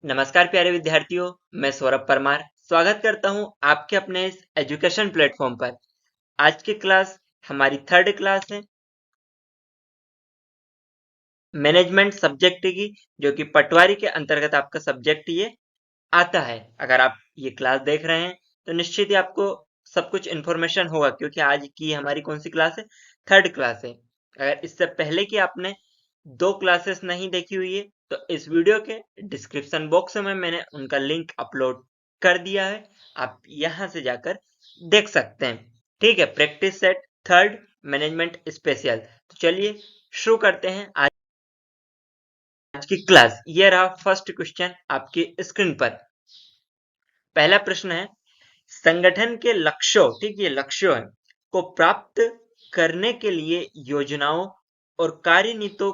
नमस्कार प्यारे विद्यार्थियों, मैं सौरभ परमार स्वागत करता हूं आपके अपने इस एजुकेशन प्लेटफॉर्म पर। आज की क्लास हमारी थर्ड क्लास है मैनेजमेंट सब्जेक्ट की, जो कि पटवारी के अंतर्गत आपका सब्जेक्ट ये आता है। अगर आप ये क्लास देख रहे हैं तो निश्चित ही आपको सब कुछ इन्फॉर्मेशन होगा, क्योंकि आज की हमारी कौन सी क्लास है? थर्ड क्लास है। अगर इससे पहले की आपने दो क्लासेस नहीं देखी हुई है तो इस वीडियो के डिस्क्रिप्शन बॉक्स में मैंने उनका लिंक अपलोड कर दिया है, आप यहां से जाकर देख सकते हैं। ठीक है, practice set third management special. तो चलिए शुरू करते हैं आज की क्लास। ये रहा फर्स्ट क्वेश्चन आपकी स्क्रीन पर। पहला प्रश्न है, संगठन के लक्ष्यों, ठीक है लक्ष्यों है, को प्राप्त करने के लिए योजनाओं और कार्यनीतियों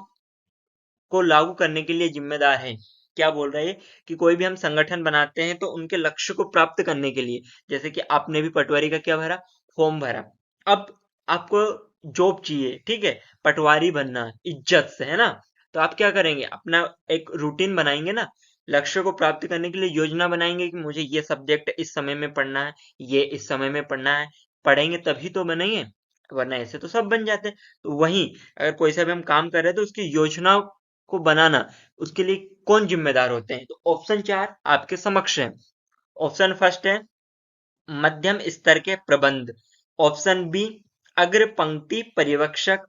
को लागू करने के लिए जिम्मेदार है। क्या बोल रहे हैं कि कोई भी हम संगठन बनाते हैं तो उनके लक्ष्य को प्राप्त करने के लिए, जैसे कि आपने भी पटवारी का क्या भरा? फॉर्म भरा। अब आपको जॉब चाहिए, ठीक है, पटवारी बनना इज्जत से, है ना? तो आप क्या करेंगे? अपना एक रूटीन बनाएंगे ना, लक्ष्य को प्राप्त करने के लिए योजना बनाएंगे कि मुझे ये सब्जेक्ट इस समय में पढ़ना है, ये इस समय में पढ़ना है। पढ़ेंगे तभी तो बनेंगे, वरना ऐसे तो सब बन जाते हैं। तो वहीं अगर कोई सा भी हम काम कर रहे हैं तो उसकी योजना को बनाना, उसके लिए कौन जिम्मेदार होते हैं? तो ऑप्शन 4 आपके समक्ष है। ऑप्शन फर्स्ट है मध्यम स्तर के प्रबंध, ऑप्शन बी अग्र पंक्ति पर्यवेक्षक,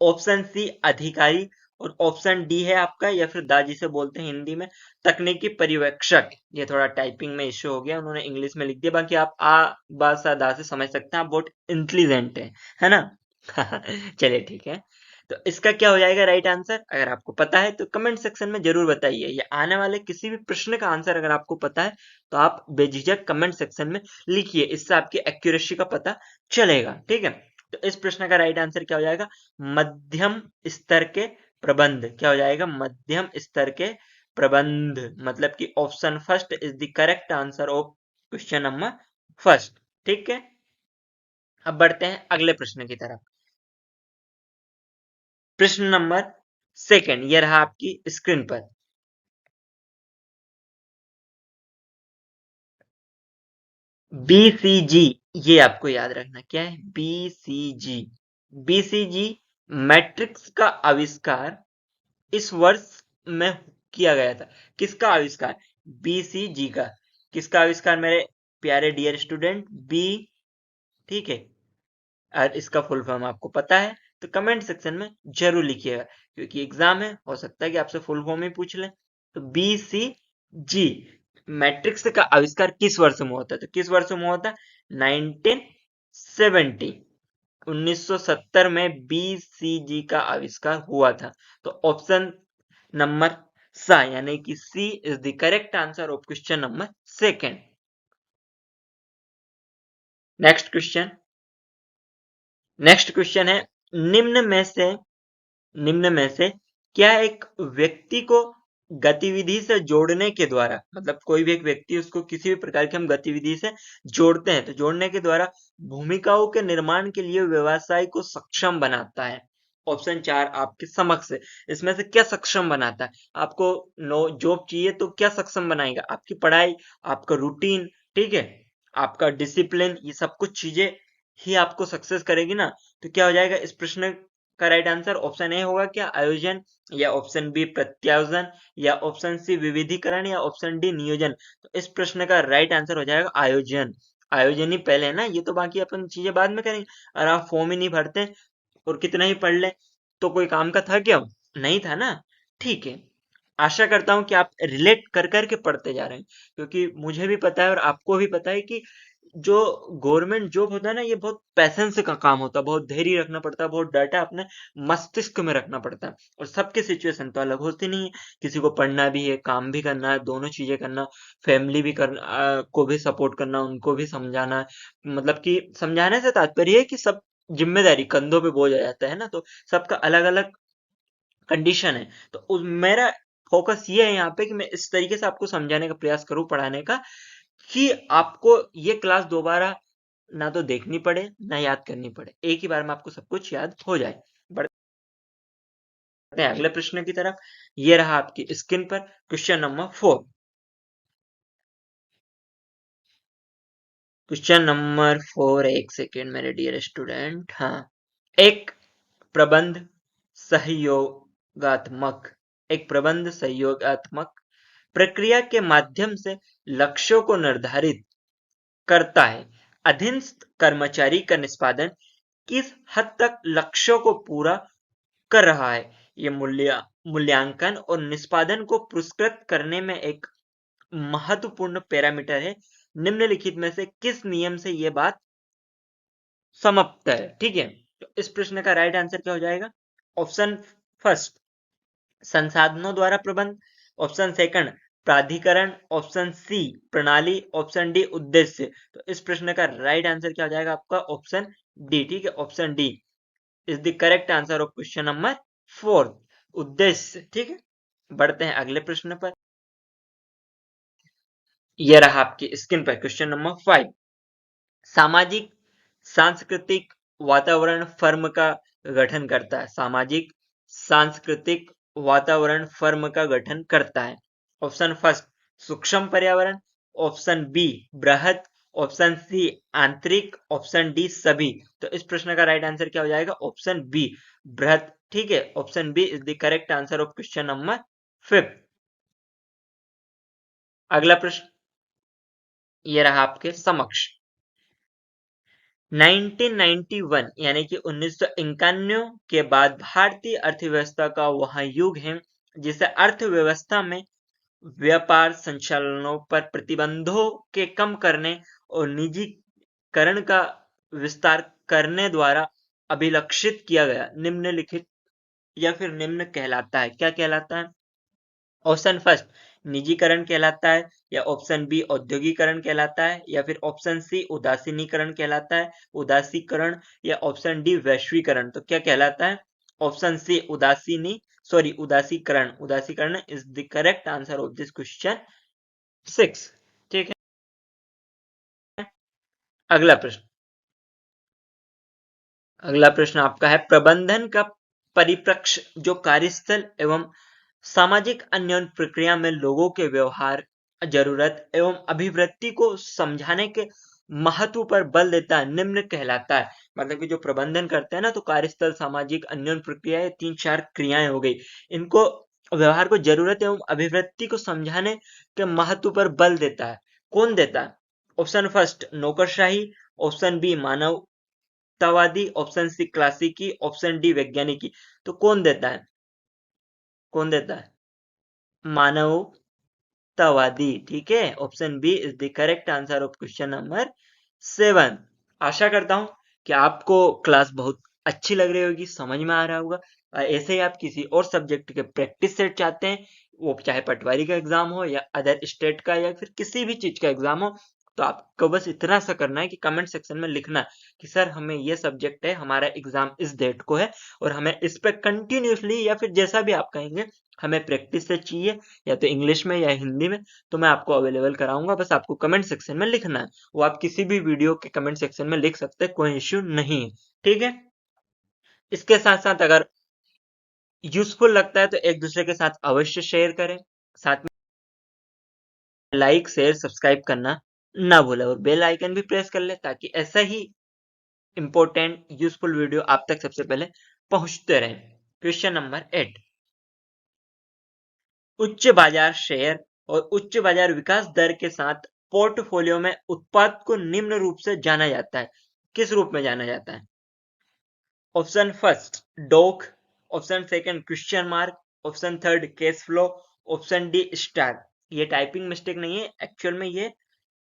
ऑप्शन सी अधिकारी, और ऑप्शन डी है आपका, या फिर दा जिसे बोलते हैं हिंदी में, तकनीकी पर्यवेक्षक। ये थोड़ा टाइपिंग में इश्यू हो गया, उन्होंने इंग्लिश में लिख दिया, बाकी आप आ बा सा दा से समझ सकते हैं, आप बहुत इंटेलिजेंट है ना? चलिए ठीक है। तो इसका क्या हो जाएगा राइट आंसर? अगर आपको पता है तो कमेंट सेक्शन में जरूर बताइए, या आने वाले किसी भी प्रश्न का आंसर अगर आपको पता है तो आप बेझिझक कमेंट सेक्शन में लिखिए, इससे आपकी एक्यूरेसी का पता चलेगा। ठीक है, तो इस प्रश्न का राइट आंसर क्या हो जाएगा? मध्यम स्तर के प्रबंध। क्या हो जाएगा? मध्यम स्तर के प्रबंध, मतलब कि option first is the correct answer of question number first. ठीक है, अब बढ़ते हैं अगले प्रश्न की तरफ। प्रश्न नंबर सेकंड ये रहा आपकी स्क्रीन पर। बीसीजी, ये आपको याद रखना क्या है? बीसीजी। बीसीजी मैट्रिक्स का आविष्कार इस वर्ष में किया गया था। किसका आविष्कार? बीसीजी का। किसका आविष्कार मेरे प्यारे डियर स्टूडेंट? बी, ठीक है। और इसका फुल फॉर्म आपको पता है तो कमेंट सेक्शन में जरूर लिखिएगा, क्योंकि एग्जाम है, हो सकता है कि आपसे फुल फॉर्म ही पूछ ले। तो बी सी जी, मैट्रिक्स का आविष्कार किस वर्ष में होता है? तो किस वर्ष में हुआ था? 1970, 1970 में बीसीजी का आविष्कार हुआ था। तो ऑप्शन नंबर सा यानी कि c is the correct answer of question number second. Next question. Next question है, निम्न में से निम्न में से क्या एक व्यक्ति को गतिविधि से जोड़ने के द्वारा, मतलब कोई भी एक व्यक्ति, उसको किसी भी प्रकार की हम गतिविधि से जोड़ते हैं तो जोड़ने के द्वारा भूमिकाओं के निर्माण के लिए व्यवसाय को सक्षम बनाता है? ऑप्शन 4 आपके समक्ष है। इसमें से क्या सक्षम बनाता है? आपको नो जॉब चाहिए तो क्या सक्षम बनाएगा? आपकी पढ़ाई, आपका रूटीन, ठीक है, आपका डिसिप्लिन, ये सब कुछ चीजें ही आपको सक्सेस करेगी ना। तो क्या हो जाएगा इस प्रश्न का राइट आंसर? ऑप्शन ए होगा क्या, आयोजन, या ऑप्शन बी प्रत्यायोजन, या ऑप्शन सी विविधीकरण, या ऑप्शन डी नियोजन? तो इस प्रश्न का राइट आंसर हो जाएगा आयोजन। आयोजन ही पहले है ना, ये तो बाकी अपन चीजें बाद में करेंगे। अगर आप फॉर्म ही नहीं भरते और कितना ही पढ़ ले तो कोई काम का था क्या? नहीं था ना। ठीक है, आशा करता हूं कि आप रिलेट कर करके पढ़ते जा रहे हैं, क्योंकि मुझे भी पता है और आपको भी पता है कि जो गवर्नमेंट जॉब होता है ना, ये बहुत पैसेंस का काम होता है, बहुत धैर्य रखना पड़ता है, बहुत डाटा अपने मस्तिष्क में रखना पड़ता है। और सबकी सिचुएशन तो अलग होती नहीं है, किसी को पढ़ना भी है, काम भी करना है, दोनों चीजें करना, फैमिली भी करना, को भी सपोर्ट करना, उनको भी समझाना है। मतलब कि समझाने से तात्पर्य है कि सब जिम्मेदारी कंधों पे बोझ आ जाता है ना, तो सबका अलग अलग कंडीशन है। तो मेरा फोकस ये है यहाँ पे कि मैं इस तरीके से आपको समझाने का प्रयास करूं, पढ़ाने का, कि आपको ये क्लास दोबारा ना तो देखनी पड़े ना याद करनी पड़े, एक ही बार में आपको सब कुछ याद हो जाए। बढ़ते हैं अगले प्रश्न की तरफ। ये रहा आपकी स्क्रीन पर क्वेश्चन नंबर 4। क्वेश्चन नंबर 4, एक सेकेंड मेरे डियर स्टूडेंट। हाँ, एक प्रबंध सहयोगात्मक एक प्रबंध सहयोगात्मक प्रक्रिया के माध्यम से लक्ष्यों को निर्धारित करता है। अधीनस्थ कर्मचारी का निष्पादन किस हद तक लक्ष्यों को पूरा कर रहा है, ये मूल्यांकन और निष्पादन को पुरस्कृत करने में एक महत्वपूर्ण पैरामीटर है। निम्नलिखित में से किस नियम से यह बात समाप्त है? ठीक है, तो इस प्रश्न का राइट आंसर क्या हो जाएगा? ऑप्शन फर्स्ट, संसाधनों द्वारा प्रबंध। ऑप्शन सेकंड, प्राधिकरण। ऑप्शन सी, प्रणाली। ऑप्शन डी, उद्देश्य। तो इस प्रश्न का राइट आंसर क्या हो जाएगा आपका? Option D. ठीक है, option D is the correct answer of question number 4, उद्देश्य। ठीक है, बढ़ते हैं अगले प्रश्न पर। यह रहा आपकी स्क्रीन पर क्वेश्चन नंबर 5। सामाजिक सांस्कृतिक वातावरण फर्म का गठन करता है। सामाजिक सांस्कृतिक वातावरण फर्म का गठन करता है। ऑप्शन फर्स्ट, सूक्ष्म पर्यावरण। ऑप्शन बी, बृहद। ऑप्शन सी, आंतरिक। ऑप्शन डी, सभी। तो इस प्रश्न का राइट आंसर क्या हो जाएगा? ऑप्शन बी, बृहद। ठीक है, option B is the correct answer of question number 5। अगला प्रश्न ये रहा आपके समक्ष। 1991 यानी कि 1991 के बाद भारतीय अर्थव्यवस्था का वह युग है जिसे अर्थव्यवस्था में व्यापार संचालनों पर प्रतिबंधों के कम करने और निजीकरण का विस्तार करने द्वारा अभिलक्षित किया गया। निम्नलिखित या फिर निम्न कहलाता है, क्या कहलाता है? ऑप्शन फर्स्ट, निजीकरण कहलाता है, या ऑप्शन बी, औद्योगिकरण कहलाता है, या फिर ऑप्शन सी, उदासीनीकरण कहलाता है, उदासीकरण, या ऑप्शन डी, वैश्वीकरण। तो क्या कहलाता है? ऑप्शन सी, उदासीकरण। उदासीकरण is the correct answer of this question 6। ठीक है, अगला प्रश्न। अगला प्रश्न आपका है, प्रबंधन का परिप्रेक्ष्य जो कार्यस्थल एवं सामाजिक अन्योन्य प्रक्रिया में लोगों के व्यवहार, जरूरत एवं अभिवृत्ति को समझाने के महत्व पर बल देता है, निम्न कहलाता है। मतलब कि जो प्रबंधन करते हैं ना, तो कार्यस्थल, सामाजिक अन्योन्य प्रक्रिया, ये 3-4 क्रियाएं हो गई। इनको व्यवहार को, जरूरत एवं अभिवृत्ति को समझाने के महत्व पर बल देता है। कौन देता है? ऑप्शन फर्स्ट, नौकरशाही। ऑप्शन बी, मानवतावादी। ऑप्शन सी, क्लासिकी। ऑप्शन डी, वैज्ञानिकी। तो कौन देता है? कौन देता है? मानवतावादी। ठीक है, option B is the correct answer of question number 7। आशा करता हूं कि आपको क्लास बहुत अच्छी लग रही होगी, समझ में आ रहा होगा। ऐसे ही आप किसी और सब्जेक्ट के प्रैक्टिस सेट चाहते हैं, वो चाहे पटवारी का एग्जाम हो या अदर स्टेट का या फिर किसी भी चीज का एग्जाम हो, तो आपको बस इतना सा करना है कि कमेंट सेक्शन में लिखना कि सर हमें ये सब्जेक्ट है, हमारा एग्जाम इस डेट को है और हमें इस पे कंटिन्यूसली या फिर जैसा भी आप कहेंगे हमें प्रैक्टिस से चाहिए, या तो इंग्लिश में या हिंदी में, तो मैं आपको अवेलेबल कराऊंगा। बस आपको कमेंट सेक्शन में लिखना है। वो आप किसी भी वीडियो के कमेंट सेक्शन में लिख सकते हैं, कोई इश्यू नहीं है। ठीक है, इसके साथ साथ अगर यूजफुल लगता है तो एक दूसरे के साथ अवश्य शेयर करें। साथ में लाइक, शेयर, सब्सक्राइब करना ना भूलें और बेल आइकन भी प्रेस कर ले ताकि ऐसा ही इंपॉर्टेंट यूजफुल वीडियो आप तक सबसे पहले पहुंचते रहे। Question number 8। उच्च बाजार शेयर और उच्च बाजार विकास दर के साथ पोर्टफोलियो में उत्पाद को निम्न रूप से जाना जाता है। किस रूप में जाना जाता है? Option first, dot. Option second, question mark. Option third, cash flow. Option D, star. ये टाइपिंग मिस्टेक नहीं है, एक्चुअल में ये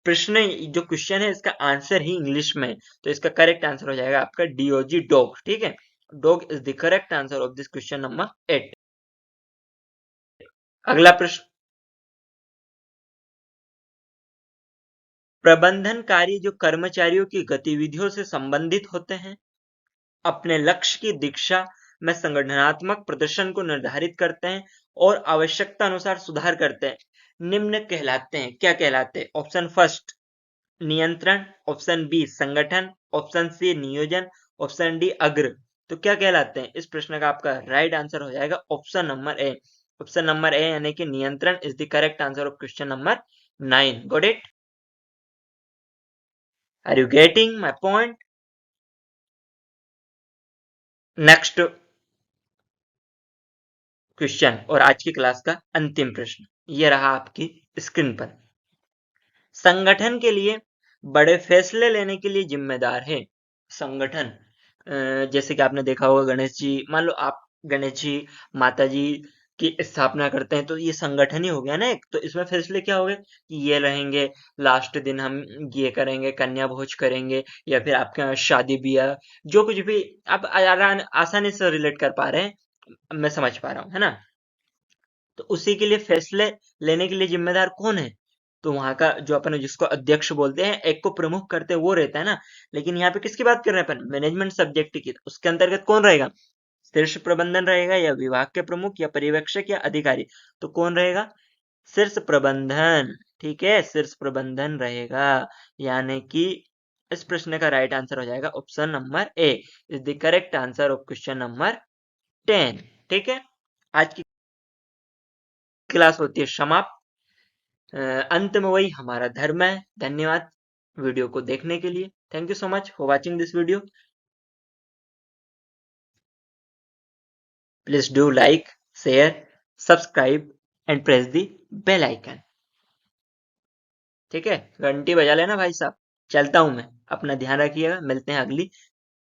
प्रश्न, जो क्वेश्चन है इसका आंसर ही इंग्लिश में है। तो इसका करेक्ट आंसर हो जाएगा आपका डीओजी, डॉग। ठीक है, dog is the correct answer of this question number 8। अगला प्रश्न, प्रबंधन कार्य जो कर्मचारियों की गतिविधियों से संबंधित होते हैं, अपने लक्ष्य की दिशा में संगठनात्मक प्रदर्शन को निर्धारित करते हैं और आवश्यकता अनुसार सुधार करते हैं, निम्न कहलाते हैं। क्या कहलाते हैं? ऑप्शन फर्स्ट, नियंत्रण। ऑप्शन बी, संगठन। ऑप्शन सी, नियोजन। ऑप्शन डी, अग्र। तो क्या कहलाते हैं? इस प्रश्न का आपका राइट आंसर हो जाएगा option number A. Option number A यानी कि नियंत्रण is the correct answer of question number 9। Got it? Are you getting my point? Next question और आज की क्लास का अंतिम प्रश्न ये रहा आपकी स्क्रीन पर। संगठन के लिए बड़े फैसले लेने के लिए जिम्मेदार है। संगठन जैसे कि आपने देखा होगा गणेश जी, मान लो आप गणेश जी माता जी की स्थापना करते हैं तो ये संगठन ही हो गया ना एक। तो इसमें फैसले क्या हो गए कि ये रहेंगे, लास्ट दिन हम ये करेंगे, कन्या भोज करेंगे, या फिर आपके यहाँ शादी ब्याह, जो कुछ भी आप आसानी से रिलेट कर पा रहे हैं, मैं समझ पा रहा हूँ, है ना। तो उसी के लिए फैसले लेने के लिए जिम्मेदार कौन है? तो वहां का जो अपन जिसको अध्यक्ष बोलते हैं, एक को प्रमुख करते हैं, वो रहता है ना। लेकिन यहाँ पे किसकी बात कर रहे हैं अपन? मैनेजमेंट सब्जेक्ट की। तो उसके अंतर्गत कौन रहेगा? शीर्ष प्रबंधन रहेगा, या विभाग के प्रमुख, या पर्यवेक्षक, या अधिकारी? तो कौन रहेगा? शीर्ष प्रबंधन। ठीक है, शीर्ष प्रबंधन रहेगा। यानी कि इस प्रश्न का राइट आंसर हो जाएगा option number A is the correct answer of question number 10। ठीक है, आज की क्लास होती है समाप्त। अंत में वही हमारा धर्म है। धन्यवाद वीडियो को देखने के लिए। Thank you so much for watching this video. Please do like, share, subscribe and press the bell icon. ठीक है, घंटी बजा लेना भाई साहब। चलता हूं मैं, अपना ध्यान रखिएगा, मिलते हैं अगली